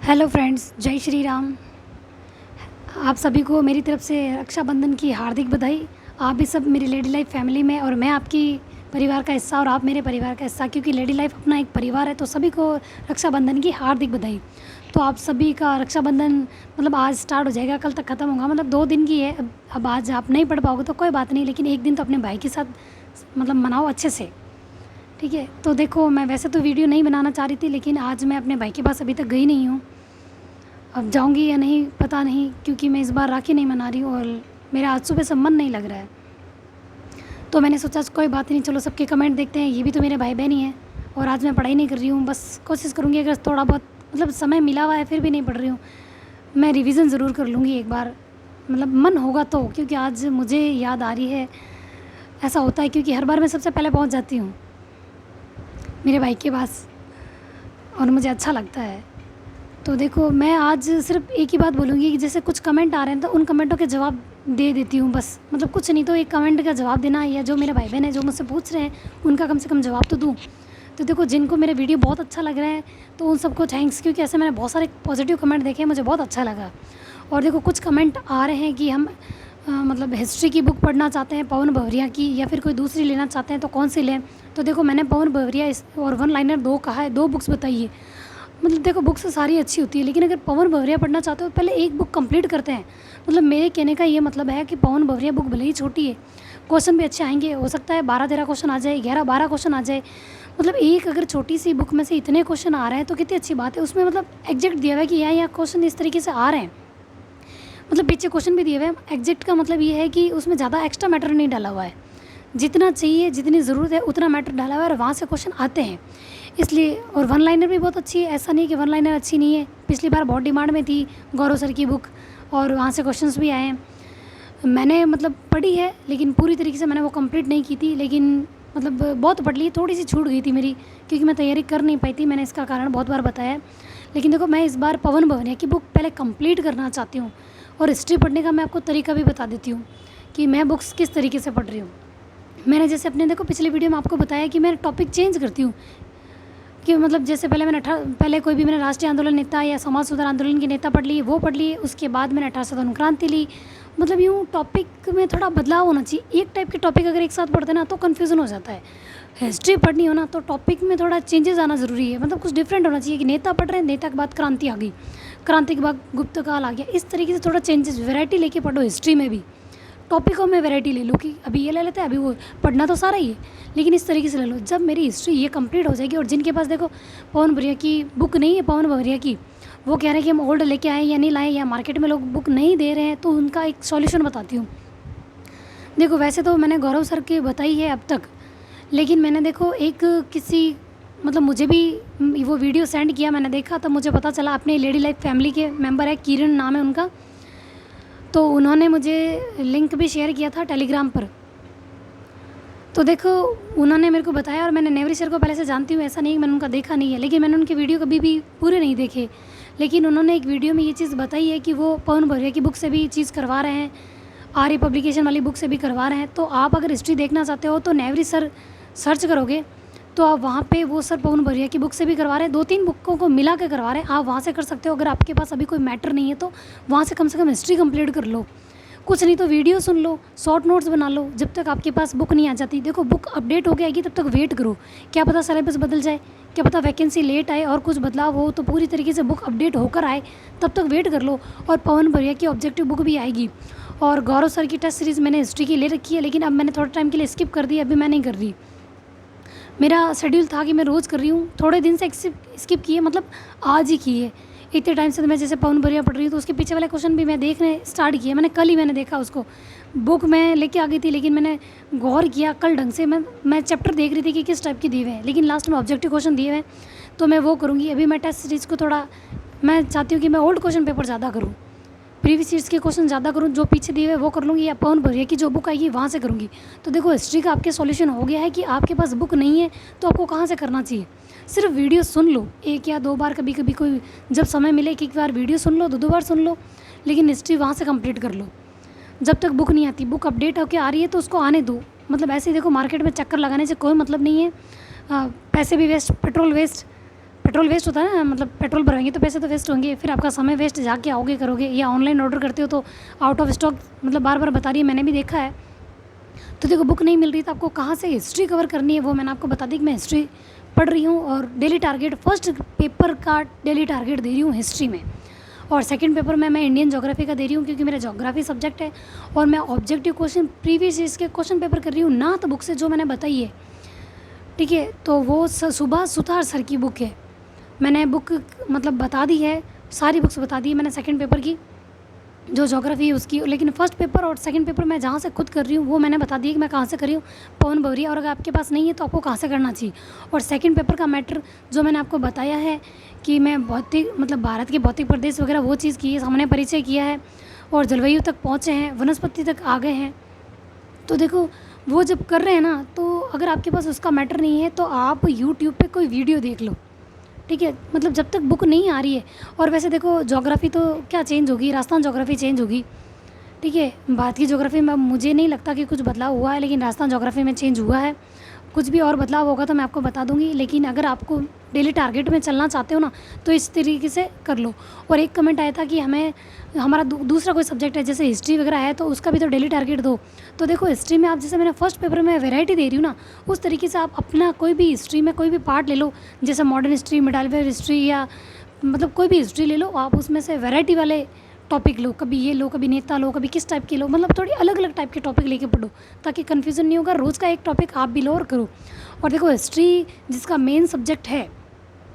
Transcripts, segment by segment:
Hello friends, जय श्री राम। आप सभी को मेरी तरफ से रक्षाबंधन की हार्दिक बधाई। आप भी सब मेरी लेडी लाइफ फैमिली में, और मैं आपकी परिवार का हिस्सा और आप मेरे परिवार का हिस्सा, क्योंकि लेडी लाइफ अपना एक परिवार है। तो सभी को रक्षाबंधन की हार्दिक बधाई। तो आप सभी का रक्षाबंधन मतलब आज स्टार्ट हो जाएगा, कल तक ख़त्म होगा, मतलब 2 दिन की है। अब आज आप नहीं पढ़ पाओगे तो कोई बात नहीं, लेकिन एक दिन तो अपने भाई के साथ मतलब मनाओ अच्छे से, ठीक है। तो देखो, मैं वैसे तो वीडियो नहीं बनाना चाह रही थी, लेकिन आज मैं अपने भाई के पास अभी तक गई नहीं हूँ। अब जाऊंगी या नहीं पता नहीं, क्योंकि मैं इस बार राखी नहीं मना रही हूँ और मेरा आज सुबह से मन नहीं लग रहा है। तो मैंने सोचा कोई बात नहीं, चलो सबके कमेंट देखते हैं, ये भी तो मेरे भाई बहन ही हैं। और आज मैं पढ़ाई नहीं कर रही हूँ, बस कोशिश करूँगी अगर थोड़ा बहुत मतलब समय मिला हुआ है फिर भी नहीं पढ़ रही हूँ, मैं रिवीज़न ज़रूर कर लूँगी एक बार, मतलब मन होगा तो। क्योंकि आज मुझे याद आ रही है, ऐसा होता है क्योंकि हर बार मैं सबसे पहले पहुँच जाती हूँ मेरे भाई के पास, और मुझे अच्छा लगता है। तो देखो, मैं आज सिर्फ एक ही बात बोलूँगी कि जैसे कुछ कमेंट आ रहे हैं तो उन कमेंटों के जवाब दे देती हूँ बस, मतलब कुछ नहीं तो एक कमेंट का जवाब देना, या जो मेरे भाई बहन हैं जो मुझसे पूछ रहे हैं उनका कम से कम जवाब तो दूँ। तो देखो, जिनको मेरे वीडियो बहुत अच्छा लग रहा है तो उन सबको थैंक्स, क्योंकि ऐसे मैंने बहुत सारे पॉजिटिव कमेंट देखे, मुझे बहुत अच्छा लगा। और देखो, कुछ कमेंट आ रहे हैं कि हम मतलब हिस्ट्री की बुक पढ़ना चाहते हैं पवन भवरिया की, या फिर कोई दूसरी लेना चाहते हैं तो कौन सी लें। तो देखो, मैंने पवन भवरिया और वन लाइनर 2 कहा है, 2 बुक्स बताइए। मतलब देखो, बुक्स सारी अच्छी होती है, लेकिन अगर पवन भवरिया पढ़ना चाहते हो तो पहले एक बुक कंप्लीट करते हैं। मतलब मेरे कहने का ये मतलब है कि पवन भवरिया बुक भले ही छोटी है, क्वेश्चन भी अच्छे आएंगे, हो सकता है 12-13 क्वेश्चन आ जाए, 11-12 क्वेश्चन आ जाए। मतलब एक अगर छोटी सी बुक में से इतने क्वेश्चन आ रहे हैं तो कितनी अच्छी बात है। उसमें मतलब एग्जैक्ट दिया हुआ है कि यहाँ क्वेश्चन इस तरीके से आ रहे हैं, मतलब पीछे क्वेश्चन भी दिए हुए हैं। एग्जैक्ट का मतलब ये है कि उसमें ज़्यादा एक्स्ट्रा मैटर नहीं डाला हुआ है, जितना चाहिए जितनी ज़रूरत है उतना मैटर डाला हुआ है, और वहाँ से क्वेश्चन आते हैं इसलिए। और वन लाइनर भी बहुत अच्छी है, ऐसा नहीं कि वन लाइनर अच्छी नहीं है। पिछली बार बहुत डिमांड में थी गौरव सर की बुक, और वहाँ से क्वेश्चंस भी आए हैं। मैंने मतलब पढ़ी है, लेकिन पूरी तरीके से मैंने वो कंप्लीट नहीं की थी, लेकिन मतलब बहुत पढ़ ली, थोड़ी सी छूट गई थी मेरी, क्योंकि मैं तैयारी कर नहीं पाई थी। मैंने इसका कारण बहुत बार बताया है। लेकिन देखो, मैं इस बार पवन भवनिया की बुक पहले कंप्लीट करना चाहती हूँ, और हिस्ट्री पढ़ने का मैं आपको तरीका भी बता देती हूँ कि मैं बुक्स किस तरीके से पढ़ रही हूँ। मैंने जैसे अपने देखो पिछले वीडियो में आपको बताया कि मैं टॉपिक चेंज करती हूँ, कि मतलब जैसे पहले कोई भी मैंने राष्ट्रीय आंदोलन नेता या समाज सुधार आंदोलन के नेता पढ़ लिए, वो पढ़ लिए, उसके बाद मैंने 1857 क्रांति ली। मतलब यूँ टॉपिक में थोड़ा बदलाव होना चाहिए। एक टाइप के टॉपिक अगर एक साथ पढ़ते ना तो कन्फ्यूज़न हो जाता है। हिस्ट्री पढ़नी हो ना तो टॉपिक में थोड़ा चेंजेस आना ज़रूरी है, मतलब कुछ डिफरेंट होना चाहिए। कि नेता पढ़ रहे हैं, नेता के बाद क्रांति आ गई, क्रांति के बाद गुप्त काल आ गया, इस तरीके से थोड़ा चेंजेस वैरायटी लेके पढ़ो। हिस्ट्री में भी टॉपिकों में वैरायटी ले लो, कि अभी ये ले लेते हैं, अभी वो, पढ़ना तो सारा ही है, लेकिन इस तरीके से ले लो। जब मेरी हिस्ट्री ये कंप्लीट हो जाएगी, और जिनके पास देखो पवन भवरिया की बुक नहीं है, पवन भवरिया की, वो कह रहे हैं कि हम ओल्ड लेके आए या नहीं लाए, या मार्केट में लोग बुक नहीं दे रहे हैं, तो उनका एक सॉल्यूशन बताती हूँ। देखो, वैसे तो मैंने गौरव सर की बताई है अब तक, लेकिन मैंने देखो एक किसी मतलब मुझे भी वो वीडियो सेंड किया, मैंने देखा तब मुझे पता चला, अपने लेडी लाइफ फैमिली के मेंबर है, किरण नाम है उनका, तो उन्होंने मुझे लिंक भी शेयर किया था टेलीग्राम पर। तो देखो, उन्होंने मेरे को बताया, और मैंने नेवरी सर को पहले से जानती हूँ, ऐसा नहीं मैंने उनका देखा नहीं है, लेकिन मैंने उनके वीडियो कभी भी पूरे नहीं देखे। लेकिन उन्होंने एक वीडियो में ये चीज़ बताई है कि वो पवन भवरिया की बुक से भी चीज़ करवा रहे हैं, आर्य पब्लिकेशन वाली बुक से भी करवा रहे हैं। तो आप अगर हिस्ट्री देखना चाहते हो तो नेवरी सर सर्च करोगे तो आप वहाँ पे वो सर पवन भवरिया की बुक से भी करवा रहे हैं, 2-3 बुकों को मिला के करवा रहे हैं, आप वहाँ से कर सकते हो। अगर आपके पास अभी कोई मैटर नहीं है तो वहाँ से कम हिस्ट्री कंप्लीट कर लो, कुछ नहीं तो वीडियो सुन लो, शॉर्ट नोट्स बना लो, जब तक आपके पास बुक नहीं आ जाती। देखो, बुक अपडेट हो के आएगी, तब तक वेट करो, क्या पता सिलेबस बदल जाए, क्या पता वैकेंसी लेट आए और कुछ बदलाव हो, तो पूरी तरीके से बुक अपडेट होकर आए, तब तक वेट कर लो। और पवन भवरिया की ऑब्जेक्टिव बुक भी आएगी, और गौरव सर की टेस्ट सीरीज़ मैंने हिस्ट्री की ले रखी है, लेकिन अब मैंने थोड़ा टाइम के लिए स्किप कर दी, अभी मैं नहीं कर रही। मेरा शेड्यूल था कि मैं रोज़ कर रही हूँ, थोड़े दिन से स्किप किए, मतलब आज ही की है। इतने टाइम से तो मैं जैसे पवन भवरिया पढ़ रही हूँ, तो उसके पीछे वाले क्वेश्चन भी मैं देखने स्टार्ट किया। मैंने कल ही मैंने देखा उसको, बुक मैं लेके आ गई थी, लेकिन मैंने गौर किया कल ढंग से। मैं चैप्टर देख रही थी कि किस टाइप के दिए हुए हैं, लेकिन लास्ट में ऑब्जेक्टिव क्वेश्चन दिए हुए हैं, तो मैं वो करूँगी। अभी मैं टेस्ट सीरीज़ को थोड़ा, मैं चाहती हूँ कि मैं ओल्ड क्वेश्चन पेपर ज़्यादा करूँ, प्रीवियस ईयर्स के क्वेश्चन ज़्यादा करूँ, जो पीछे दिए हुए वो कर लूँगी, या पवन भवरिया की जो बुक आएगी वहाँ से करूँगी। तो देखो, हिस्ट्री का आपके सॉल्यूशन हो गया है कि आपके पास बुक नहीं है तो आपको कहाँ से करना चाहिए। सिर्फ वीडियो सुन लो 1 या 2 बार, कभी कभी कोई जब समय मिले, एक बार वीडियो सुन लो, 2 बार सुन लो, लेकिन हिस्ट्री वहाँ से कंप्लीट कर लो। जब तक बुक नहीं आती, बुक अपडेट होकर आ रही है तो उसको आने दो। मतलब ऐसे ही देखो, मार्केट में चक्कर लगाने से कोई मतलब नहीं है, पैसे भी waste, petrol waste, petrol waste होता है ना, मतलब पेट्रोल भरवाएंगे तो पैसे तो वेस्ट होंगे, फिर आपका समय वेस्ट जाके आओगे करोगे, या ऑनलाइन ऑर्डर करते हो तो आउट ऑफ स्टॉक मतलब बार बार बता रही है, मैंने भी देखा है। तो देखो बुक नहीं मिल रही तो आपको कहाँ से हिस्ट्री कवर करनी है वो मैंने आपको बता दी कि मैं हिस्ट्री पढ़ रही हूँ, और डेली टारगेट फर्स्ट पेपर का डेली टारगेट दे रही हूँ हिस्ट्री में, और सेकंड पेपर में मैं इंडियन ज्योग्राफी का दे रही हूँ क्योंकि मेरा ज्योग्राफी सब्जेक्ट है, और मैं ऑब्जेक्टिव क्वेश्चन प्रीवियस ईयर्स के क्वेश्चन पेपर कर रही हूँ नाथ बुक से जो मैंने बताई है, ठीक है। तो वो सुभाष सुतार सर की बुक है, मैंने बुक मतलब बता दी है, सारी बुक्स बता दी है मैंने सेकंड पेपर की जो ज्योग्राफी है उसकी, लेकिन फर्स्ट पेपर और सेकंड पेपर मैं जहाँ से खुद कर रही हूँ वो मैंने बता दिया कि मैं कहाँ से कर रही हूँ, पवन भवरिया, और अगर आपके पास नहीं है तो आपको कहाँ से करना चाहिए। और सेकंड पेपर का मैटर जो मैंने आपको बताया है कि मैं भौतिक मतलब भारत के भौतिक प्रदेश वगैरह वो चीज़ की है, हमने परिचय किया है और जलवायु तक पहुँचे हैं, वनस्पति तक आ गए हैं। तो देखो वो जब कर रहे हैं ना, तो अगर आपके पास उसका मैटर नहीं है तो आप यूट्यूब पे कोई वीडियो देख लो, ठीक है। मतलब जब तक बुक नहीं आ रही है, और वैसे देखो ज्योग्राफी तो क्या चेंज होगी, राजस्थान ज्योग्राफी चेंज होगी, ठीक है। भारत की ज्योग्राफी में मुझे नहीं लगता कि कुछ बदलाव हुआ है, लेकिन राजस्थान ज्योग्राफी में चेंज हुआ है। कुछ भी और बदलाव होगा तो मैं आपको बता दूंगी, लेकिन अगर आपको डेली टारगेट में चलना चाहते हो ना तो इस तरीके से कर लो। और एक कमेंट आया था कि हमें हमारा दूसरा कोई सब्जेक्ट है जैसे हिस्ट्री वगैरह है तो उसका भी तो डेली टारगेट दो। तो देखो हिस्ट्री में आप जैसे मैंने फर्स्ट पेपर में वैरायटी दे रही हूँ ना, उस तरीके से आप अपना कोई भी हिस्ट्री में कोई भी पार्ट ले लो, जैसे मॉडर्न हिस्ट्री, मिडालवेयर हिस्ट्री, या मतलब कोई भी हिस्ट्री ले लो, आप उसमें से वैरायटी वाले टॉपिक लो, कभी ये लो, कभी नेता लो, कभी किस टाइप के लो, मतलब थोड़ी अलग अलग टाइप के टॉपिक लेके पढ़ो ताकि कन्फ्यूज़न नहीं होगा। रोज़ का एक टॉपिक आप भी लो और करो। और देखो हिस्ट्री जिसका मेन सब्जेक्ट है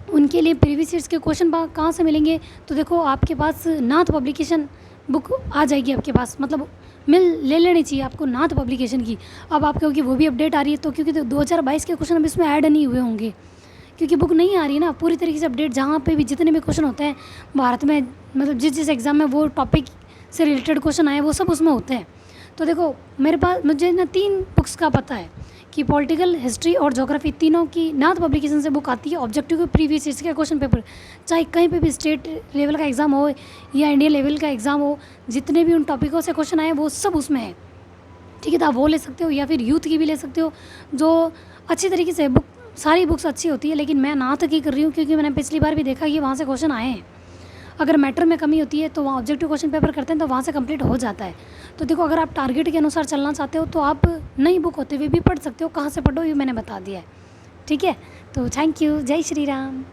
उनके लिए प्रीवियस ईयर्स के क्वेश्चन कहाँ से मिलेंगे, तो देखो आपके पास नाथ पब्लिकेशन बुक आ जाएगी आपके पास, मतलब ले लेनी चाहिए आपको नाथ पब्लिकेशन की। अब आप कहोगे वो भी अपडेट आ रही है तो क्योंकि 2022 के क्वेश्चन अब इसमें ऐड नहीं हुए होंगे, क्योंकि बुक नहीं आ रही है ना पूरी तरीके से अपडेट, जहाँ पे भी जितने भी क्वेश्चन होते हैं भारत में, मतलब जिस जिस एग्ज़ाम में वो टॉपिक से रिलेटेड क्वेश्चन आए वो सब उसमें होते हैं। तो देखो मेरे पास मुझे ना 3 बुक्स का पता है कि पॉलिटिकल, हिस्ट्री और ज्योग्राफी तीनों की नाथ पब्लिकेशन से बुक आती है, ऑब्जेक्टिव के प्रीवियस ईयर्स के क्वेश्चन पेपर, चाहे कहीं पे भी स्टेट लेवल का एग्ज़ाम हो या इंडियन लेवल का एग्ज़ाम हो, जितने भी उन टॉपिकों से क्वेश्चन आए वो सब उसमें है, ठीक है। तो आप वो ले सकते हो या फिर यूथ की भी ले सकते हो, जो अच्छी तरीके से बुक, सारी बुक्स अच्छी होती है, लेकिन मैं नाथ की कर रही हूँ क्योंकि मैंने पिछली बार भी देखा कि वहाँ से क्वेश्चन आए हैं। अगर मैटर में कमी होती है तो वहाँ ऑब्जेक्टिव क्वेश्चन पेपर करते हैं तो वहाँ से कंप्लीट हो जाता है। तो देखो अगर आप टारगेट के अनुसार चलना चाहते हो तो आप नई बुक होते हुए भी पढ़ सकते हो, कहाँ से पढ़ो ये मैंने बता दिया है, ठीक है। तो थैंक यू, जय श्री राम।